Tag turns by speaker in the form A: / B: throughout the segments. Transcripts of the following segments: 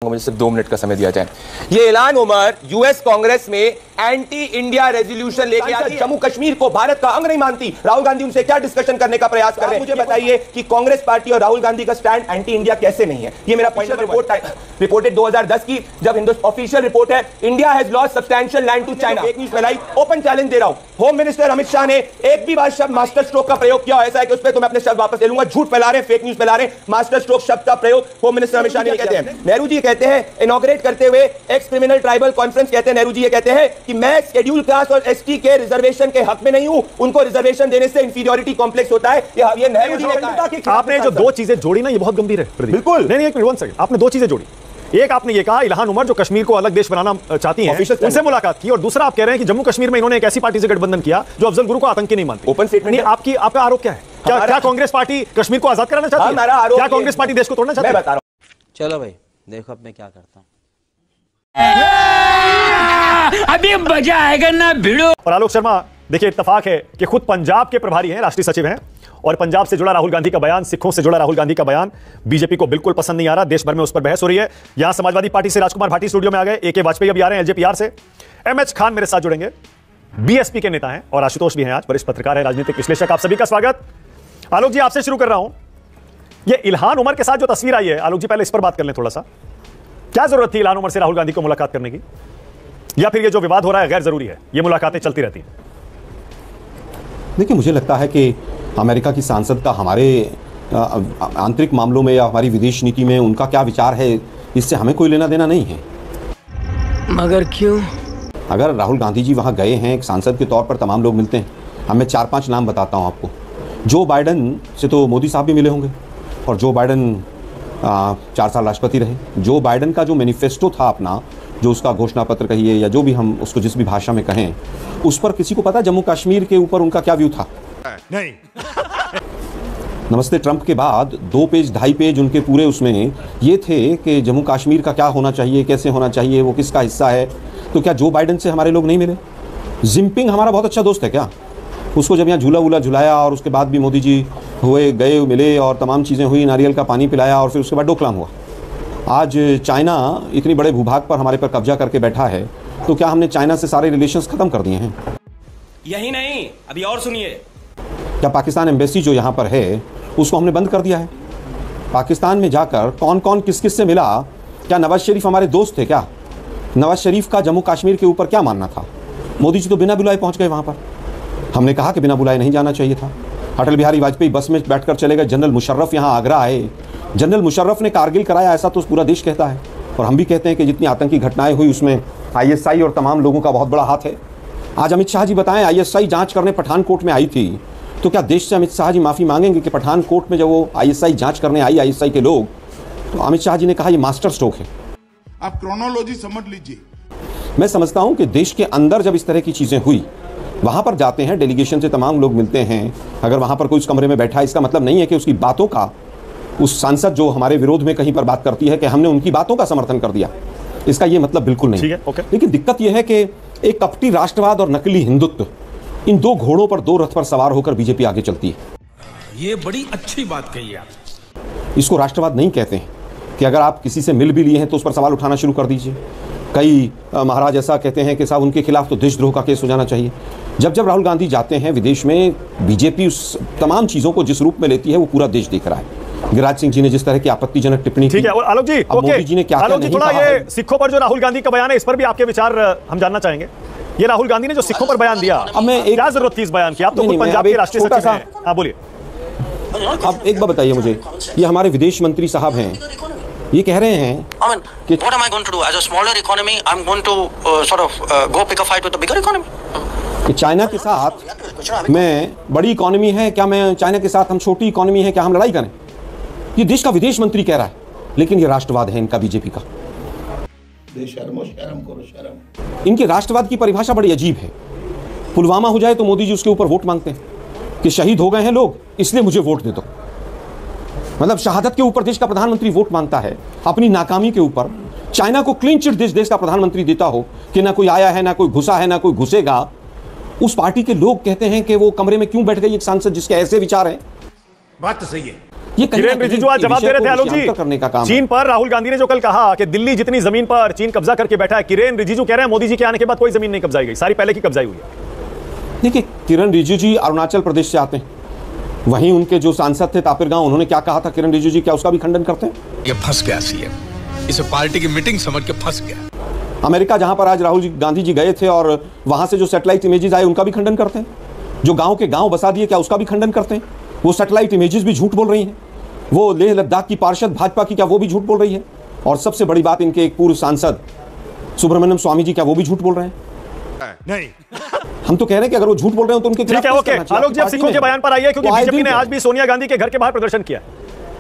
A: चाहूंगा मुझे सिर्फ 2 मिनट का समय दिया जाए। ये इल्हान उमर यूएस कांग्रेस में एंटी इंडिया रेजोल्यूशन लेके आती है, जम्मू कश्मीर को भारत का अंग नहीं मानती। राहुल गांधी उनसे क्या डिस्कशन करने का प्रयास कर रहे हैं? मुझे बताइए कि कांग्रेस पार्टी और राहुल गांधी का स्टैंड एंटी इंडिया कैसे नहीं है? ये मेरा पॉइंट रिपोर्टेड 2010 की, जब ऑफिशियल रिपोर्ट है, India has lost substantial land to China. Fake news फैलाई, ओपन चैलेंज दे रहा हूं। होम मिनिस्टर अमित शाह ने एक भी बार शब्द मास्टर स्ट्रोक का प्रयोग किया, ऐसा है कि उस पर तो मैं अपने शब्द वापस ले लूंगा। झूठ फैला रहे हैं, फेक न्यूज़ फैला रहे हैं। मास्टर स्ट्रोक शब्द का प्रयोग होम मिनिस्टर अमित शाह ने कहते हैं। नेहरू जी कहते हैं, इनॉग्रेट करते हुए एक्स क्रिमिनल ट्राइबल कॉन्फ्रेंस, कहते हैं नेहरू जी ये कहते हैं कि मैं शेड्यूल क्लास और एसटी के रिजर्वेशन के हक में नहीं हूं, उनको रिजर्वेशन देने से इंफीरियरिटी कॉम्प्लेक्स होता है। ये नेहरू जी ने कहा।
B: आपने जो 2 चीजें जोड़ी ना, ये बहुत गंभीर है।
A: बिल्कुल
B: नहीं, एक मिनट, 1 सेकंड। आपने 2 चीजें जोड़ी। एक आपने ये कहा इल्हान उमर जो कश्मीर को अलग देश बनाना चाहती हैं, उनसे मुलाकात की, और दूसरा आप कह रहे हैं कि जम्मू कश्मीर में इन्होंने एक ऐसी पार्टी से गठबंधन किया जो अफजल गुरु को आतंकी नहीं मानती।
A: Open statement.
B: आपका आरोप क्या है? क्या कांग्रेस पार्टी कश्मीर को आजाद कराना चाहती है? क्या कांग्रेस पार्टी देश को तोड़ना चाहती है?
A: मैं बता रहा हूं।
C: चलो भाई देखो अब मैं क्या करता हूं।
D: अभी मजा आएगा ना भिड़ो।
B: और आलोक शर्मा, देखिए इत्तेफाक है कि खुद पंजाब के प्रभारी हैं, राष्ट्रीय सचिव हैं, और पंजाब से जुड़ा राहुल गांधी का बयान, सिखों से जुड़ा राहुल गांधी का बयान बीजेपी को बिल्कुल पसंद नहीं आ रहा। देश भर में उस पर बहस हो रही है। यहां समाजवादी पार्टी से राजकुमार भाटी स्टूडियो में आ गए, AK वाजपेयी अभी आ रहे हैं LJPR से, MH खान मेरे साथ जुड़ेंगे, BSP के नेता हैं, और आशुतोष भी हैं आज, वरिष्ठ पत्रकार हैं, राजनीतिक विश्लेषक। आप सभी का स्वागत। आलोक जी, आपसे शुरू कर रहा हूं। ये इल्हान उमर के साथ जो तस्वीर आई है, आलोक जी पहले इस पर बात कर लें थोड़ा सा। क्या जरूरत थी इल्हान उमर से राहुल गांधी को मुलाकात करने की, या फिर ये जो विवाद हो रहा है गैर जरूरी है, ये मुलाकातें चलती रहती हैं?
E: देखिए, मुझे लगता है कि अमेरिका की सांसद का हमारे आंतरिक मामलों में या हमारी विदेश नीति में उनका क्या विचार है, इससे हमें कोई लेना देना नहीं है।
D: मगर क्यों?
E: अगर राहुल गांधी जी वहाँ गए हैं एक सांसद के तौर पर, तमाम लोग मिलते हैं। अब मैं 4-5 नाम बताता हूँ आपको। जो बाइडन से तो मोदी साहब भी मिले होंगे, और जो बाइडन 4 साल राष्ट्रपति रहे। जो बाइडन का जो मैनिफेस्टो था अपना, जो उसका घोषणा पत्र कहिए या जो भी हम उसको जिस भी भाषा में कहें, उस पर किसी को पता जम्मू कश्मीर के ऊपर उनका क्या व्यू था?
B: नहीं।
E: नमस्ते ट्रंप के बाद 2 पेज 2.5 पेज उनके पूरे उसमें ये थे कि जम्मू कश्मीर का क्या होना चाहिए, कैसे होना चाहिए, वो किसका हिस्सा है। तो क्या जो बाइडन से हमारे लोग नहीं मिले? जिनपिंग हमारा बहुत अच्छा दोस्त है क्या? उसको जब यहाँ झूला वूला झुलाया, और उसके बाद भी मोदी जी हुए, गए, मिले, और तमाम चीज़ें हुई, नारियल का पानी पिलाया, और फिर उसके बाद डोकलाम हुआ। आज चाइना इतनी बड़े भूभाग पर हमारे पर कब्जा करके बैठा है, तो क्या हमने चाइना से सारे रिलेशंस खत्म कर दिए हैं?
F: यही नहीं, अभी और सुनिए।
E: क्या पाकिस्तान एम्बेसी जो यहाँ पर है उसको हमने बंद कर दिया है? पाकिस्तान में जाकर कौन कौन किस किस से मिला? क्या नवाज शरीफ हमारे दोस्त थे क्या? नवाज शरीफ का जम्मू कश्मीर के ऊपर क्या मानना था? मोदी जी तो बिना बुलाए पहुँच गए वहाँ पर। हमने कहा कि बिना बुलाए नहीं जाना चाहिए था। अटल बिहारी वाजपेयी बस में बैठकर चले गए। जनरल मुशर्रफ यहाँ आगरा आए, जनरल मुशर्रफ ने कारगिल कराया, ऐसा तो पूरा देश कहता है। और हम भी कहते हैं कि जितनी आतंकी घटनाएं हुई उसमें ISI और तमाम लोगों का बहुत बड़ा हाथ है। आज अमित शाह जी बताएं, ISI जांच करने पठानकोट में आई थी, तो क्या देश से अमित शाह जी माफ़ी मांगेंगे कि पठानकोट में जब वो ISI जांच करने आई, ISI के लोग, तो अमित शाह जी ने कहा ये मास्टर स्ट्रोक है।
G: आप क्रोनोलॉजी समझ लीजिए।
E: मैं समझता हूं कि देश के अंदर जब इस तरह की चीज़ें हुई, वहाँ पर जाते हैं, डेलीगेशन से तमाम लोग मिलते हैं। अगर वहाँ पर कोई उस कमरे में बैठा है, इसका मतलब नहीं है कि उसकी बातों का, उस सांसद जो हमारे विरोध में कहीं पर बात करती है कि हमने उनकी बातों का समर्थन कर दिया, इसका ये मतलब बिल्कुल नहीं है। लेकिन दिक्कत यह है कि एक कपटी राष्ट्रवाद और नकली हिंदुत्व, इन 2 घोड़ों पर 2 रथ पर सवार होकर बीजेपी आगे चलती है।
F: ये बड़ी अच्छी बात कही आप।
E: इसको राष्ट्रवाद नहीं कहते हैं कि अगर आप किसी से मिल भी लिए हैं तो उस पर सवाल उठाना शुरू कर दीजिए। कई महाराज ऐसा कहते हैं कि साहब उनके खिलाफ तो देशद्रोह का केस हो जाना चाहिए। जब जब राहुल गांधी जाते हैं विदेश में, बीजेपी उस तमाम चीज़ों को जिस रूप में लेती है वो पूरा देश देख रहा है। गिरिराज सिंह जी ने जिस तरह की आपत्तिजनक टिप्पणी
B: ठीक है। और आलोक जी,
E: मोदी जी ने क्या नहीं
B: थोड़ा
E: कहा
B: ये सिखों पर जो राहुल गांधी का बयान है, इस पर भी आपके विचार हम जानना चाहेंगे। ये राहुल गांधी ने जो सिखों पर बयान दिया, क्या जरूरत थी इस बयान की? आप तो खुद पंजाब के राष्ट्रीय सचिव हैं। हाँ बोलिए।
E: अब एक बात बताइए मुझे, ये हमारे विदेश मंत्री साहब हैं, ये कह रहे हैं
H: कि what am I going to do as a smaller economy? I'm going to sort of go pick a fight with the bigger economy.
E: कि चाइना के साथ मैं बड़ी इकोनॉमी है क्या, मैं चाइना के साथ हम छोटी इकोनॉमी है क्या, हम लड़ाई करें? ये देश का विदेश मंत्री कह रहा है, लेकिन ये राष्ट्रवाद है इनका, बीजेपी का।
G: शर्म करो शर्म।
E: इनके राष्ट्रवाद की परिभाषा बड़ी अजीब है। पुलवामा हो जाए तो मोदी जी उसके ऊपर वोट मांगते हैं कि शहीद हो गए हैं लोग, इसलिए मुझे वोट दे दो। मतलब शहादत के ऊपर देश का प्रधानमंत्री वोट मांगता है, अपनी नाकामी के ऊपर। चाइना को क्लीन चिट देश का प्रधानमंत्री देता हो कि ना कोई आया है, ना कोई घुसा है, ना कोई घुसेगा। उस पार्टी के लोग कहते हैं कि वो कमरे में क्यों बैठ गई एक सांसद जिसके ऐसे विचार हैं।
F: बात तो सही है।
E: ये
B: किरेन रिजिजू आज जवाब दे रहे थे आलोक जी
E: करने का काम
B: चीन पर। राहुल गांधी ने जो कल कहा कि दिल्ली जितनी जमीन पर चीन कब्जा करके बैठा है, किरेन रिजिजू कह रहे हैं मोदी जी के आने के बाद कोई जमीन नहीं कब्जाई गई, सारी पहले की कब्जाई हुई है।
E: देखिए, किरेन रिजिजू जी अरुणाचल प्रदेश से आते हैं, वहीं उनके जो सांसद थे तापिर गांव, उन्होंने क्या कहा था किरेन रिजिजू जी, क्या उसका भी खंडन करते हैं?
F: ये फंस गया सीएम, इसे पार्टी की मीटिंग समझ के फंस गया।
E: अमेरिका जहां पर आज राहुल गांधी जी गए थे और वहां से जो सैटेलाइट इमेजेस आए उनका भी खंडन करते हैं। जो गांव के गांव बसा दिए, क्या उसका भी खंडन करते हैं? वो सैटेलाइट इमेजेस भी झूठ बोल रही हैं। वो लेह लद्दाख की पार्षद भाजपा की, क्या वो भी झूठ बोल रही है? और सबसे बड़ी बात, इनके एक पूर्व सांसद सुब्रमण्यम स्वामी जी, क्या वो भी झूठ बोल रहे हैं?
B: नहीं,
E: हम तो कह रहे हैं कि अगर वो झूठ बोल रहे हो तो उनके
B: ठीक है, ओके। आलोक जी अब सिखों के बयान पर आइए, क्योंकि बीजेपी ने आज भी सोनिया गांधी के घर के बाहर प्रदर्शन किया।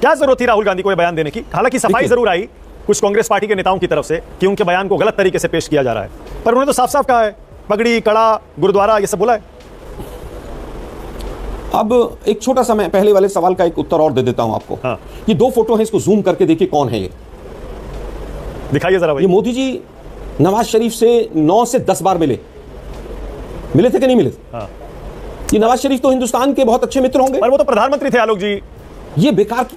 B: क्या जरूरत थी राहुल गांधी को बयान देने की? हालांकि सफाई जरूर आई कुछ कांग्रेस पार्टी के नेताओं की तरफ से कि उनके बयान को गलत तरीके से पेश किया जा रहा है, पर उन्होंने तो साफ साफ कहा है पगड़ी, कड़ा, गुरुद्वारा, ये सब बोला है।
E: अब एक छोटा सा मैं पहले वाले सवाल का एक उत्तर और दे देता हूं आपको।
B: हाँ।
E: ये दो फोटो हैं, इसको जूम करके देखिए कौन है ये।
B: दिखाइए जरा भाई।
E: ये मोदी जी नवाज शरीफ से 9 से 10 बार मिले थे कि नहीं मिले थे?
B: हाँ।
E: ये नवाज शरीफ तो हिंदुस्तान के बहुत अच्छे मित्र होंगे,
B: पर वो तो प्रधानमंत्री थे आलोक जी।
E: ये बेकार की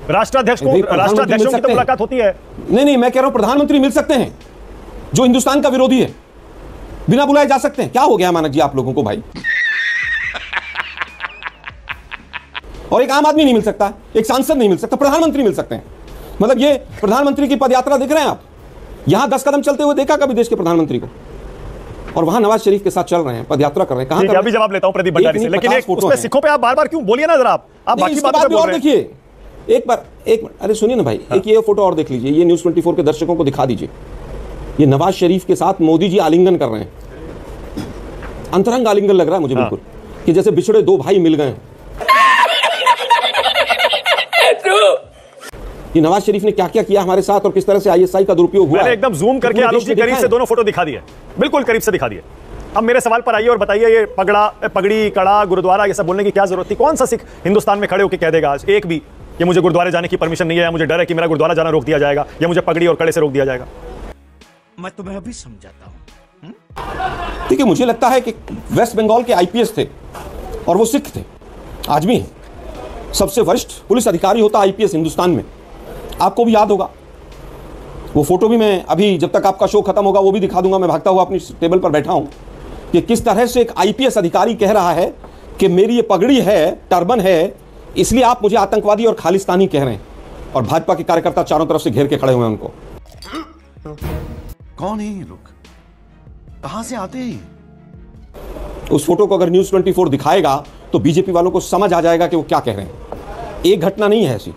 B: राष्ट्राध्यक्षों की तो मुलाकात होती है।
E: नहीं, मैं कह रहा हूं प्रधानमंत्री मिल सकते हैं जो हिंदुस्तान का विरोधी है, बिना बुलाए जा सकते हैं। क्या हो गया मानक जी आप लोगों को भाई? और एक आम आदमी नहीं मिल सकता, एक सांसद नहीं मिल सकता, प्रधानमंत्री मिल सकते हैं। मतलब ये प्रधानमंत्री की पदयात्रा देख रहे हैं आप, यहां 10 कदम चलते हुए देखा कभी देश के प्रधानमंत्री को? और वहां नवाज शरीफ के साथ चल रहे हैं, पदयात्रा कर रहे हैं। कहां कर?
B: अभी जवाब लेता हूं प्रदीप भंडारी से, लेकिन एक उसमें सिखों पे आप बार-बार क्यों बोलिए ना जरा आप बाकी बातों पे
E: और देखिए एक बार, अरे सुनिए ना भाई, एक ये फोटो और देख लीजिए, ये न्यूज़ 24 के दर्शकों को दिखा दीजिए। ये नवाज शरीफ के साथ मोदी जी आलिंगन कर रहे हैं, अंतरंग आलिंगन लग रहा है मुझे बिल्कुल, कि जैसे बिछड़े दो भाई मिल गए हैं। ये नवाज शरीफ ने क्या क्या किया हमारे साथ और किस तरह से आईएसआई का दुरुपयोग हुआ।
B: मैंने एकदम जूम करके आलोक जी करीब से दोनों फोटो दिखा दिए, बिल्कुल करीब से दिखा दिए। अब मेरे सवाल पर आइए और बताइए, ये पगड़ी, कड़ा, गुरुद्वारा, ये सब बोलने की क्या जरूरत थी? कौन सा सिख हिंदुस्तान में खड़े होकर कह देगा आज एक भी कि मुझे गुरुद्वारे जाने की परमिशन नहीं है, या मुझे डर है कि मेरा गुरुद्वारा जाना रोक दिया जाएगा, या मुझे पगड़ी और कड़े से रोक दिया जाएगा?
F: मैं तुम्हें अभी समझाता हूं।
E: देखिए, मुझे लगता है कि वेस्ट बंगाल के आईपीएस थे और वो सिख थे, आज भी सबसे वरिष्ठ पुलिस अधिकारी होता आईपीएस हिंदुस्तान में। आपको भी याद होगा वो फोटो भी, मैं अभी जब तक आपका शो खत्म होगा वो भी दिखा दूंगा। मैं भागता हुआ अपनी टेबल पर बैठा हूं कि किस तरह से एक आईपीएस अधिकारी कह रहा है कि मेरी ये पगड़ी है, टर्बन है, इसलिए आप मुझे आतंकवादी और खालिस्तानी कह रहे हैं। और भाजपा के कार्यकर्ता चारों तरफ से घेर के खड़े हुए हैं उनको।
I: कौन है ये लोग? कहां से आते हैं?
E: उस फोटो को अगर न्यूज़ 24 दिखाएगा तो बीजेपी वालों को समझ आ जाएगा कि वो क्या कह रहे हैं। एक घटना नहीं है ऐसी,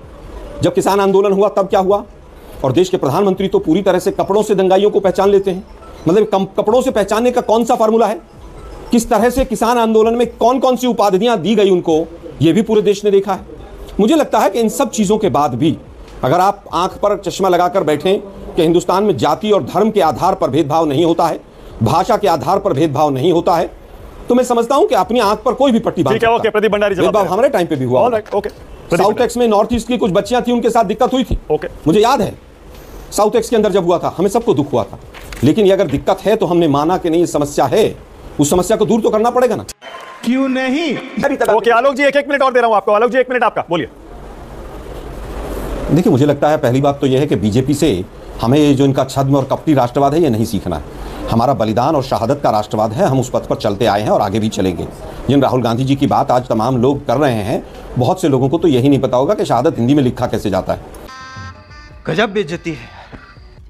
E: जब किसान आंदोलन हुआ तब क्या हुआ, और देश के प्रधानमंत्री तो पूरी तरह से कपड़ों से दंगाइयों को पहचान लेते हैं। मतलब कपड़ों से पहचानने का कौन सा फार्मूला है? किस तरह से किसान आंदोलन में कौन कौन सी उपाधियां दी गई उनको, यह भी पूरे देश ने देखा है। मुझे लगता है कि इन सब चीजों के बाद भी अगर आप आंख पर चश्मा लगाकर बैठें कि हिंदुस्तान में जाति और धर्म के आधार पर भेदभाव नहीं होता है, भाषा के आधार पर भेदभाव नहीं होता है, तो मैं समझता हूं कि अपनी आंख पर कोई भी पट्टी बांध सकता है।
B: ओके, प्रदीप भंडारी जवाब
E: भेदभाव हमारे टाइम पे भी हुआ।
B: ओके,
E: साउथ एक्स में नॉर्थ ईस्ट की कुछ बच्चियां थी, उनके साथ दिक्कत हुई थी।
B: ओके,
E: मुझे याद है साउथ एक्स के अंदर जब हुआ था, हमें सबको दुख हुआ था। लेकिन ये अगर दिक्कत है तो हमने माना कि नहीं ये समस्या है, उस समस्या को दूर तो करना पड़ेगा ना।
F: क्यों नहीं?
B: ओके आलोक जी, एक मिनट और दे रहा हूं आपको। आलोक जी, 1 मिनट आपका, बोलिए।
E: देखिए, मुझे लगता है पहली बात तो यह है कि बीजेपी से हमें ये जो इनका छद्म और कपटी राष्ट्रवाद है ये नहीं सीखना है। हमारा बलिदान और शहादत का राष्ट्रवाद है, हम उस पथ पर चलते आए हैं और आगे भी चलेंगे। जिन राहुल गांधी जी की बात आज तमाम लोग कर रहे हैं, बहुत से लोगों को तो यही नहीं पता होगा कि शहादत हिंदी में लिखा कैसे जाता है।
F: गजब बेइज्जती है।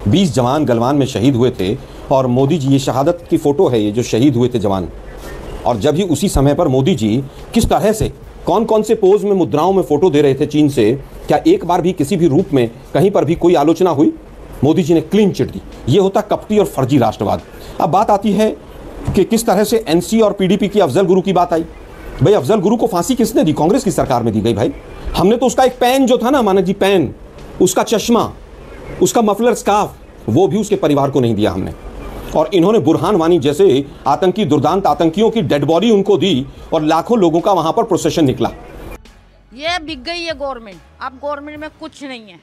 E: 20 जवान गलवान में शहीद हुए थे और मोदी जी, ये शहादत की फोटो है, ये जो शहीद हुए थे जवान, और जब ही उसी समय पर मोदी जी किस तरह से कौन कौन से पोज में, मुद्राओं में फोटो दे रहे थे चीन से, क्या एक बार भी किसी भी रूप में कहीं पर भी कोई आलोचना हुई? मोदी जी ने क्लीन चिट दी। ये होता कपटी और फर्जी राष्ट्रवाद। अब बात आती है कि किस तरह से एनसी और पीडीपी की अफजल गुरु की बात आई। भाई, अफजल गुरु को फांसी किसने दी? कांग्रेस की सरकार में दी गई भाई। हमने तो उसका एक पेन जो था ना मानक जी, पेन, उसका चश्मा, उसका मफलर स्कार्फ, वो भी उसके परिवार को नहीं दिया हमने। और इन्होंने बुरहान वानी जैसे आतंकी, दुर्दांत आतंकियों की डेड बॉडी उनको दी और लाखों लोगों का वहां पर प्रोसेशन निकला।
J: ये बिक गई है गवर्नमेंट, अब गवर्नमेंट में कुछ नहीं है।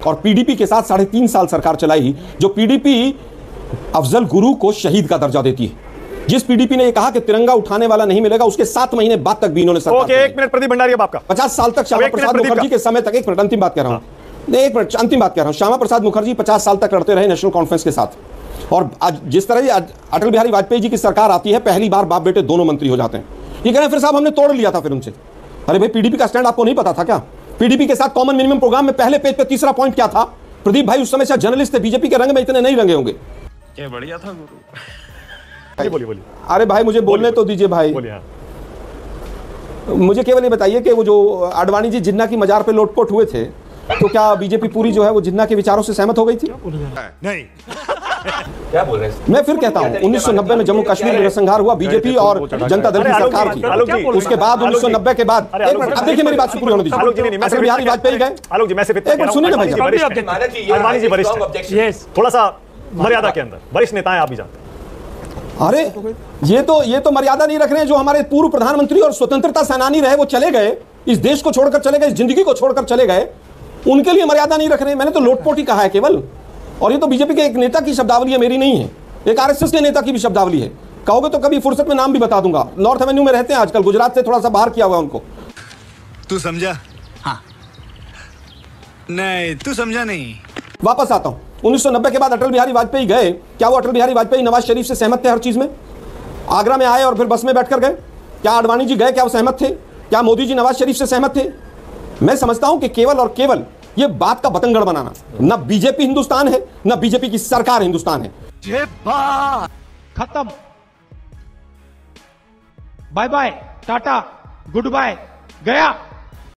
E: और पीडीपी के साथ 3.5 साल सरकार चलाई, जो पीडीपी अफजल गुरु को शहीद का दर्जा देती है। जिस पीडीपी ने ये कहा कि तिरंगा उठाने वाला नहीं मिलेगा, उसके 7 महीने बाद तक भी इन्होंने सरकार
B: ओके, 1 मिनट प्रदीप भंडारी अब आपका।
E: 50 साल तक श्यामा प्रसाद मुखर्जी के समय तक, 1 मिनट अंतिम बात कह रहा हूं, 1 मिनट अंतिम बात कह रहा हूं, श्यामा प्रसाद मुखर्जी 50 साल तक लड़ते रहे नेशनल कॉन्फ्रेंस के साथ, और आज जिस तरह अटल बिहारी वाजपेयी जी की सरकार आती है, पहली बार बाप बेटे दोनों मंत्री हो जाते हैं। ये कह रहे हैं फिर साहब हमने तोड़ लिया था फिर उनसे। अरे भाई, पीडीपी का स्टैंड आपको नहीं पता था क्या? पीडीपी के साथ कॉमन मिनिमम प्रोग्राम में पहले पेज पे तीसरा पॉइंट क्या था? प्रदीप भाई उस समय से जर्नलिस्ट थे, बीजेपी के रंग में इतने नहीं रंगे होंगे।
K: क्या बढ़िया था गुरु।
B: बोलिए।
E: अरे भाई मुझे बोलने तो दीजिए भाई। मुझे केवल ये बताइए कि वो जो आडवाणी जी जिन्ना की मजार पे लोटपोट हुए थे, तो क्या बीजेपी पूरी जो है वो जिन्ना के विचारों से सहमत हो गई थी?
K: नहीं।
A: क्या बोल रहे हैं?
E: मैं फिर कहता हूं, 1990 में जम्मू कश्मीर में नरसंहार हुआ, बीजेपी और जनता दल की सरकार थी। उसके बाद 1990 के बाद, एक मिनट अब देखिए मेरी बात पूरी होने दीजिए। अटल बिहारी वाजपेयी गए,
B: आलोक जी मैं सिर्फ
E: एक मिनट सुनिए ना भाई।
B: आडवाणी जी वरिष्ठ, थोड़ा सा मर्यादा के अंदर, वरिष्ठ नेता है, आप भी जानते हैं।
E: अरे ये तो मर्यादा नहीं रख रहे हैं। जो हमारे पूर्व प्रधानमंत्री और स्वतंत्रता सेनानी रहे वो चले गए, इस देश को छोड़कर चले गए, इस जिंदगी को छोड़कर चले गए, उनके लिए मर्यादा नहीं रख रहे हैं। मैंने तो लोटपोट ही कहा है केवल, और ये तो बीजेपी के एक नेता की शब्दावली है, मेरी नहीं है, एक आरएसएस के नेता की भी शब्दावली है। कहोगे तो कभी फुर्सत में नाम भी बता दूंगा। नॉर्थ एवेन्यू में रहते हैं आजकल, गुजरात से थोड़ा सा बाहर किया हुआ उनको।
F: तू समझा? हाँ। नहीं तू समझा नहीं।
E: वापस आता हूं, 1990 के बाद अटल बिहारी वाजपेयी गए, क्या वो अटल बिहारी वाजपेयी नवाज शरीफ से सहमत थे हर चीज में? आगरा में आए और फिर बस में बैठकर गए, क्या आडवाणी जी गए, क्या वो सहमत थे? क्या मोदी जी नवाज शरीफ से सहमत थे? मैं समझता हूं कि केवल और केवल ये बात का बतंगड़ बनाना, ना बीजेपी हिंदुस्तान है, ना बीजेपी की सरकार हिंदुस्तान है।
L: ये बात खत्म, bye bye, tata, good bye, गया।